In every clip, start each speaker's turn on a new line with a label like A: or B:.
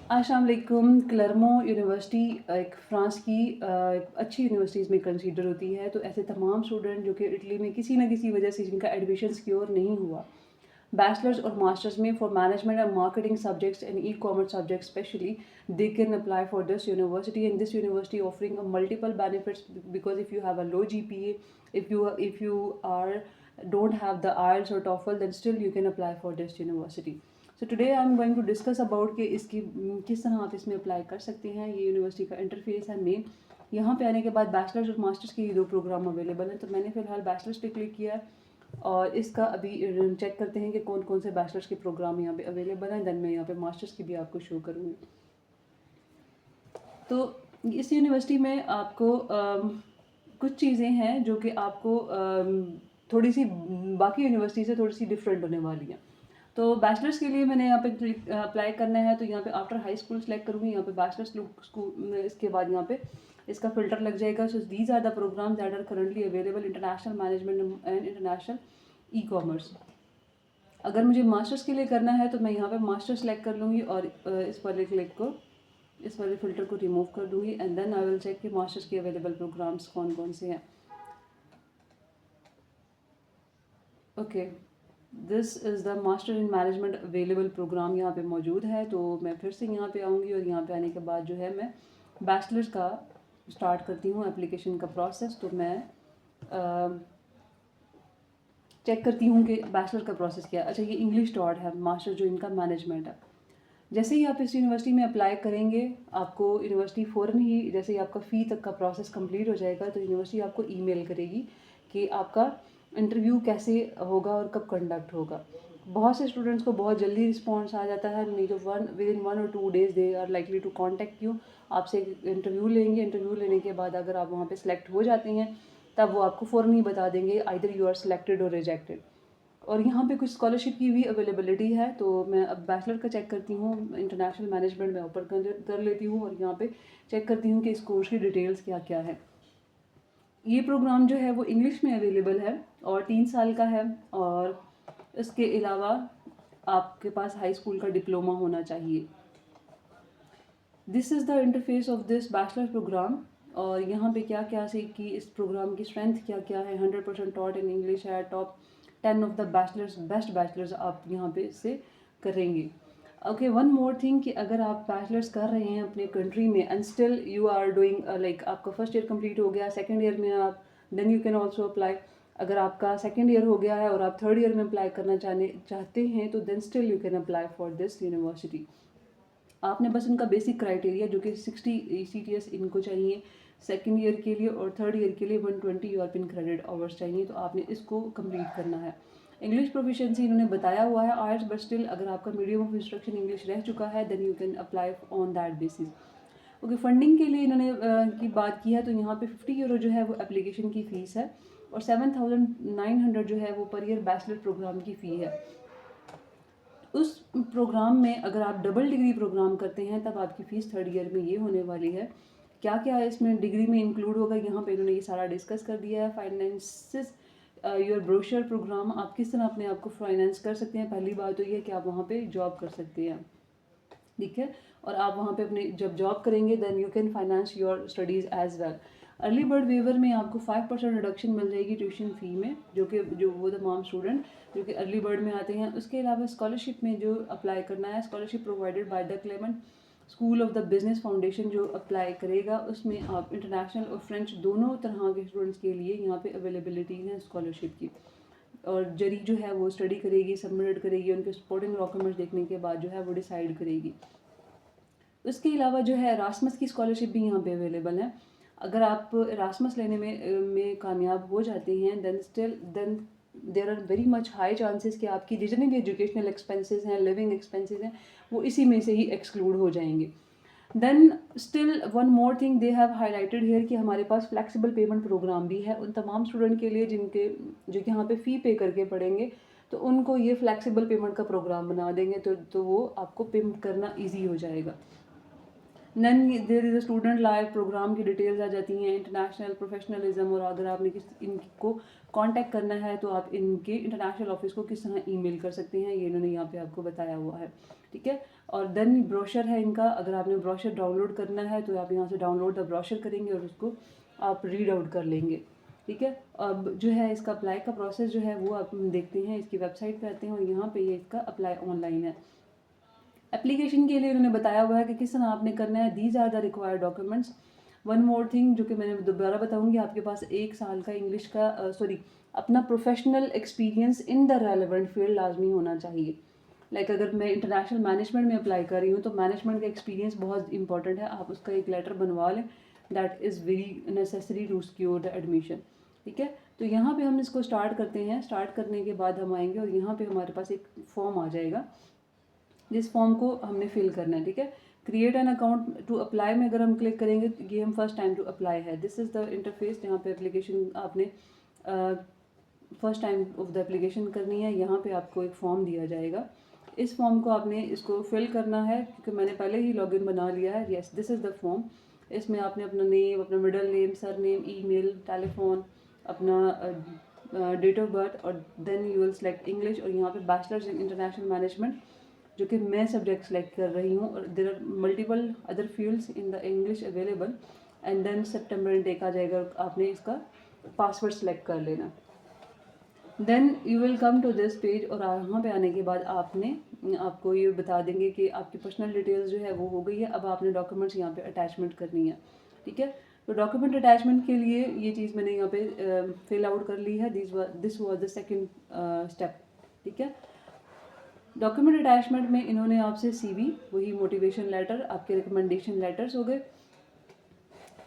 A: अस्सलाम वालेकुम। क्लर्मो यूनिवर्सिटी एक फ़्रांस की एक अच्छी यूनिवर्सिटीज़ में कंसीडर होती है। तो ऐसे तमाम स्टूडेंट जो कि इटली में किसी न किसी वजह से जिनका एडमिशन सिक्योर नहीं हुआ, बैचलर्स और मास्टर्स में for management and marketing subjects and e-commerce subjects specially, they can apply for this university, and this university offering a multiple benefits because if you have a low GPA, if you are don't have the IELTS or TOEFL, then still you can apply for this university. So today I am going to discuss about कि इसकी किस तरह आप इसमें apply कर सकते हैं। ये यूनिवर्सिटी का इंटरफेस है मेन। यहाँ पे आने के बाद बैचलर्स और मास्टर्स के ये दो प्रोग्राम अवेलेबल हैं। तो मैंने फ़िलहाल बैचलर्स पे क्लिक किया है और इसका अभी चेक करते हैं कि कौन कौन से बैचलर्स के प्रोग्राम यहाँ पे अवेलेबल हैं। देन मैं यहाँ पे मास्टर्स की भी आपको शो करूँगी। तो इस यूनिवर्सिटी में आपको कुछ चीज़ें हैं जो कि आपको थोड़ी सी बाकी यूनिवर्सिटी से थोड़ी सी डिफरेंट होने वाली हैं। तो बैचलर्स के लिए मैंने यहाँ पे अप्लाई करना है, तो यहाँ पे आफ्टर हाई स्कूल सेलेक्ट करूँगी। यहाँ पे बैचलर्स स्कूल, इसके बाद यहाँ पे इसका फ़िल्टर लग जाएगा। So these are the program that are currently available, international management and international e-commerce. अगर मुझे मास्टर्स के लिए करना है तो मैं यहाँ पे मास्टर्स सेलेक्ट कर लूँगी और इस वाले फ़िल्टर को रिमूव कर दूँगी and then I will check कि मास्टर्स के अवेलेबल प्रोग्राम्स कौन कौन से हैं। Okay, this is the master in management available program यहाँ पे मौजूद है। तो मैं फिर से यहाँ पे आऊँगी और यहाँ पे आने के बाद जो है मैं बैचलर्स का स्टार्ट करती हूँ एप्लीकेशन का प्रोसेस। तो मैं चेक करती हूँ कि बैचलर का प्रोसेस क्या है। अच्छा, ये इंग्लिश टॉट है, मास्टर जो इनका मैनेजमेंट है। जैसे ही आप इस यूनिवर्सिटी में अप्लाई करेंगे, आपको यूनिवर्सिटी फ़ौरन ही जैसे ही आपका फ़ी तक का प्रोसेस कंप्लीट हो जाएगा तो यूनिवर्सिटी आपको ईमेल करेगी कि आपका इंटरव्यू कैसे होगा और कब कंडक्ट होगा। बहुत से स्टूडेंट्स को बहुत जल्दी रिस्पॉन्स आ जाता है, नहीं तो विद इन 1 और 2 days they are likely to contact you. आपसे इंटरव्यू लेंगे, इंटरव्यू लेने के बाद अगर आप वहाँ पे सिलेक्ट हो जाते हैं तब वो आपको फ़ौरन ही बता देंगे आइदर यू आर सिलेक्टेड और रिजेक्टेड। और यहाँ पे कुछ स्कॉलरशिप की भी अवेलेबिलिटी है। तो मैं अब बैचलर का चेक करती हूँ, इंटरनेशनल मैनेजमेंट में ओपन कर लेती हूँ और यहाँ पे चेक करती हूँ कि इस कोर्स की डिटेल्स क्या क्या है। ये प्रोग्राम जो है वो इंग्लिश में अवेलेबल है और 3 साल का है और इसके अलावा आपके पास हाई स्कूल का डिप्लोमा होना चाहिए। This is the interface of this bachelor program. और यहाँ पे क्या क्या से कि इस प्रोग्राम की स्ट्रेंथ क्या क्या है। 100% टॉट इन इंग्लिश है। Top 10 of the bachelors, best bachelors आप यहाँ पे इससे करेंगे। ओके, वन मोर थिंग कि अगर आप बैचलर्स कर रहे हैं अपने कंट्री में and still you are doing like आपका फर्स्ट ईयर कंप्लीट हो गया, सेकेंड ईयर में आप then you can also apply. अगर आपका सेकेंड ईयर हो गया है और आप थर्ड ईयर में अप्लाई करना चाहते हैं तो then still you can apply for this university. आपने बस इनका बेसिक क्राइटेरिया जो कि 60 ECTS इनको चाहिए सेकेंड ईयर के लिए और थर्ड ईयर के लिए 120 यूरोपियन क्रेडिट आवर्स चाहिए, तो आपने इसको कंप्लीट करना है। इंग्लिश प्रोफिशिएंसी इन्होंने बताया हुआ है आर्ट्स, बट स्टिल अगर आपका मीडियम ऑफ इंस्ट्रक्शन इंग्लिश रह चुका है then you can apply on that basis. Okay, funding के लिए इन्होंने की बात की है तो यहाँ पे 50 यूरो जो है वो एप्लीकेशन की फ़ीस है और 7,900 जो है वो पर ईयर बैचलर प्रोग्राम की फ़ी है। उस प्रोग्राम में अगर आप डबल डिग्री प्रोग्राम करते हैं तब आपकी फ़ीस थर्ड ईयर में ये होने वाली है। क्या क्या इसमें डिग्री में इंक्लूड होगा यहाँ पे इन्होंने ये सारा डिस्कस कर दिया है। फाइनेंसिस योर ब्रोशर प्रोग्राम, आप किस तरह अपने आप को फाइनेंस कर सकते हैं। पहली बात तो ये है कि आप वहाँ पे जॉब कर सकते हैं, ठीक है, और आप वहाँ पे अपने जब जॉब करेंगे then you can finance your studies as well. Early bird waiver में आपको 5% रिडक्शन मिल जाएगी ट्यूशन फ़ी में, जो वो तमाम स्टूडेंट जो कि अर्ली बर्ड में आते हैं। उसके अलावा स्कॉलरशिप में जो अप्लाई करना है, scholarship provided by the Clement school of the business foundation जो अप्लाई करेगा उसमें आप इंटरनेशनल और फ्रेंच दोनों तरह के स्टूडेंट्स के लिए यहाँ पे अवेलेबिलिटी है स्कॉलरशिप की। और जरी जो है वो स्टडी करेगी, सबमिट करेगी, उनके सपोर्टिंग डॉक्यूमेंट्स देखने के बाद जो है वो डिसाइड करेगी। उसके अलावा जो है एरास्मस की स्कॉलरशिप भी यहाँ पे अवेलेबल है। अगर आप एरास्मस लेने में कामयाब हो जाते हैं then there are very much high chances कि आपकी जितने भी एजुकेशनल एक्सपेंसेस हैं, लिविंग एक्सपेंसेस हैं, वो इसी में से ही एक्सक्लूड हो जाएंगे। Then still one more thing they have highlighted here कि हमारे पास फ्लेक्सिबल पेमेंट प्रोग्राम भी है उन तमाम स्टूडेंट के लिए जो कि यहाँ पे फ़ी पे करके पढ़ेंगे, तो उनको ये फ्लेक्सिबल पेमेंट का प्रोग्राम बना देंगे तो वो आपको पेमेंट करना ईजी हो जाएगा। None there is a student live program की डिटेल्स आ जाती हैं, इंटरनेशनल प्रोफेशनलिज्म, और अगर आपने इनको कांटेक्ट करना है तो आप इनके इंटरनेशनल ऑफिस को किस तरह ईमेल कर सकते हैं, ये इन्होंने यहाँ पे आपको बताया हुआ है, ठीक है। और देन ब्रोशर है इनका, अगर आपने ब्रोशर डाउनलोड करना है तो आप यहाँ से डाउनलोड द ब्रोशर करेंगे और उसको आप रीड आउट कर लेंगे, ठीक है। अब जो है इसका अप्लाई का प्रोसेस जो है वो आप देखते हैं, इसकी वेबसाइट पे आते हैं और यहाँ पे ये इसका अप्लाई ऑनलाइन है। एप्लीकेशन के लिए उन्होंने बताया हुआ है कि किस तरह आपने करना है। These are the required documents. One more thing जो कि मैंने दोबारा बताऊंगी, आपके पास 1 साल का इंग्लिश का अपना professional experience in the relevant field लाजमी होना चाहिए। लाइक अगर मैं इंटरनेशनल मैनेजमेंट में अप्लाई कर रही हूँ तो मैनेजमेंट का एक्सपीरियंस बहुत इंपॉर्टेंट है, आप उसका एक लेटर बनवा लें, that is very necessary to secure the admission, ठीक है। तो यहाँ पे हम इसको स्टार्ट करते हैं। स्टार्ट करने के बाद हम आएंगे और यहाँ पे हमारे पास एक फॉर्म आ जाएगा, जिस फॉर्म को हमने फिल करना है, ठीक है। Create an account to apply में अगर हम क्लिक करेंगे तो ये हम फर्स्ट टाइम टू अप्लाई है, दिस इज़ द इंटरफेस जहाँ पे एप्लीकेशन आपने first time of the application करनी है। यहाँ पे आपको एक फॉर्म दिया जाएगा, इस फॉर्म को आपने इसको फिल करना है, क्योंकि मैंने पहले ही लॉगिन बना लिया है। Yes, this is the form. इसमें आपने अपना नेम, अपना middle name, surname, name, टेलीफोन, अपना डेट ऑफ बर्थ और then you will select English और यहाँ पे बैचलर्स इन इंटरनेशनल मैनेजमेंट जो कि मैं सब्जेक्ट सेलेक्ट कर रही हूँ, और there are multiple other fields in the English available. And then सितंबर इनटेक आ जाएगा और आपने इसका पासवर्ड सेलेक्ट कर लेना। Then you will come to this page और यहाँ पे आने के बाद आपको ये बता देंगे कि आपकी पर्सनल डिटेल्स जो है वो हो गई है। अब आपने डॉक्यूमेंट्स यहाँ पे अटैचमेंट करनी है, ठीक है। तो डॉक्यूमेंट अटैचमेंट के लिए ये चीज़ मैंने यहाँ पे फिल आउट कर ली है, this was the second step, ठीक है। डॉक्यूमेंट अटैचमेंट में इन्होंने आपसे CV, वही मोटिवेशन लेटर, आपके रिकमेंडेशन लेटर्स हो गए,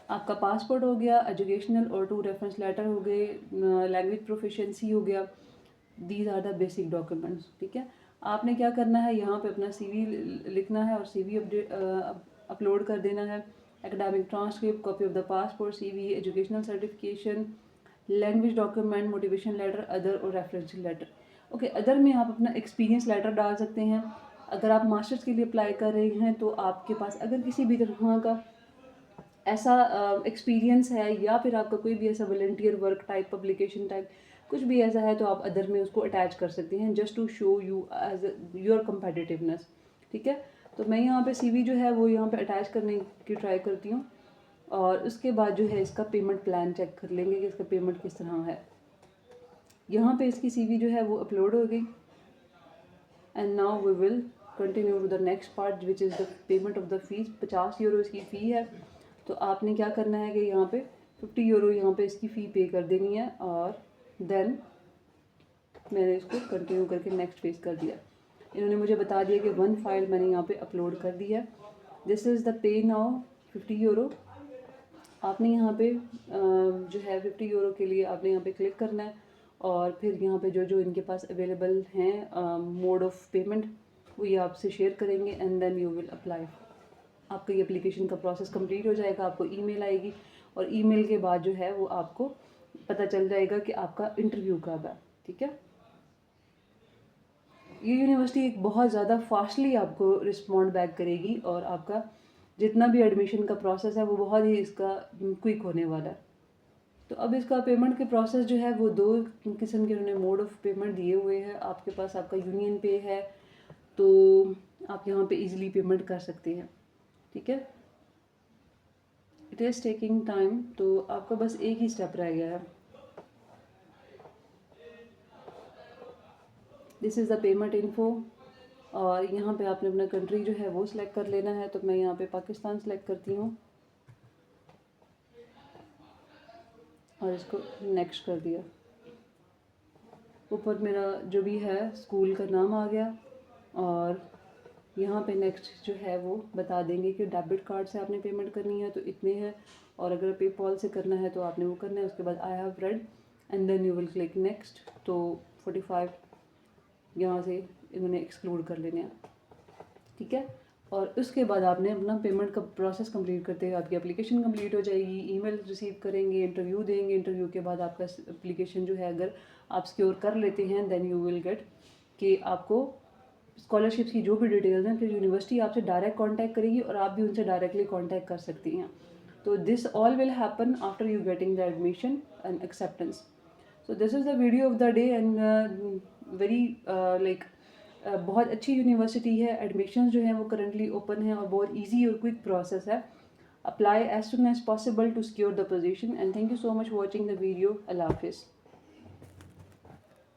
A: आपका पासपोर्ट हो गया, एजुकेशनल और 2 रेफरेंस लेटर हो गए, लैंग्वेज प्रोफिशिएंसी हो गया। These are the basic documents, ठीक है। आपने क्या करना है, यहाँ पे अपना CV लिखना है और CV अपलोड कर देना है। Academic transcript, copy of the passport, CV, educational certification, language document, motivation letter, other और रेफरेंशियल लेटर। ओके, अदर में आप अपना एक्सपीरियंस लेटर डाल सकते हैं। अगर आप मास्टर्स के लिए अप्लाई कर रहे हैं तो आपके पास अगर किसी भी तरह का ऐसा एक्सपीरियंस है या फिर आपका कोई भी ऐसा volunteer work type, publication type कुछ भी ऐसा है तो आप अदर में उसको अटैच कर सकते हैं, just to show you as your competitiveness, ठीक है। तो मैं यहाँ पे CV जो है वो यहाँ पे अटैच करने की ट्राई करती हूँ और उसके बाद जो है इसका पेमेंट प्लान चेक कर लेंगे कि इसका पेमेंट किस तरह है। यहाँ पे इसकी CV जो है वो अपलोड हो गई and now we will continue to the next part which is the payment of the fees. 50 euro इसकी फ़ी है, तो आपने क्या करना है कि यहाँ पे 50 यूरो यहाँ पे इसकी फ़ी पे कर देनी है और देन मैंने इसको कंटिन्यू करके नेक्स्ट पेज कर दिया। इन्होंने मुझे बता दिया कि 1 फाइल मैंने यहाँ पे अपलोड कर दी है। This is the pay now 50 euro. आपने यहाँ पे जो है 50 यूरो के लिए आपने यहाँ पे क्लिक करना है और फिर यहाँ पे जो जो इनके पास अवेलेबल हैं मोड ऑफ पेमेंट वो ये आपसे शेयर करेंगे and then you will apply. आपका ये एप्लीकेशन का प्रोसेस कंप्लीट हो जाएगा, आपको ईमेल आएगी और ईमेल के बाद जो है वो आपको पता चल जाएगा कि आपका इंटरव्यू कब है, ठीक है। ये यूनिवर्सिटी एक बहुत ज़्यादा फास्टली आपको रिस्पॉन्ड बैक करेगी और आपका जितना भी एडमिशन का प्रोसेस है वो बहुत ही इसका क्विक होने वाला है। तो अब इसका पेमेंट के प्रोसेस जो है वो 2 किस्म के उन्होंने मोड ऑफ पेमेंट दिए हुए हैं। आपके पास आपका यूनियन पे है तो आप यहाँ पे इजीली पेमेंट कर सकते हैं, ठीक है। इट इज़ टेकिंग टाइम, तो आपका बस एक ही स्टेप रह गया है। This is the payment info और यहाँ पे आपने अपना कंट्री जो है वो सिलेक्ट कर लेना है। तो मैं यहाँ पे पाकिस्तान सेलेक्ट करती हूँ और इसको नेक्स्ट कर दिया। ऊपर मेरा जो भी है स्कूल का नाम आ गया और यहाँ पे नेक्स्ट जो है वो बता देंगे कि डेबिट कार्ड से आपने पेमेंट करनी है तो इतने हैं और अगर पेपॉल से करना है तो आपने वो करना है। उसके बाद I have read and then you will click next. तो 45 यहाँ से इन्होंने एक्सक्लूड कर लेने हैं, ठीक है। और उसके बाद आपने अपना पेमेंट का प्रोसेस कंप्लीट करते हुए आपकी एप्लीकेशन कंप्लीट हो जाएगी। ईमेल रिसीव करेंगे, इंटरव्यू देंगे, इंटरव्यू के बाद आपका एप्लीकेशन जो है अगर आप सिक्योर कर लेते हैं देन यू विल गेट कि आपको स्कॉलरशिप्स की जो भी डिटेल्स हैं फिर यूनिवर्सिटी आपसे डायरेक्ट कांटेक्ट करेगी और आप भी उनसे डायरेक्टली कांटेक्ट कर सकती हैं। तो this all will happen after you getting the admission and acceptance. So this is the video of the day and very like बहुत अच्छी यूनिवर्सिटी है, एडमिशन्स जो हैं वो करंटली ओपन है और बहुत ईजी और क्विक प्रोसेस है। Apply as soon as possible to secure the position and thank you so much for watching the video. Allah हाफिज़।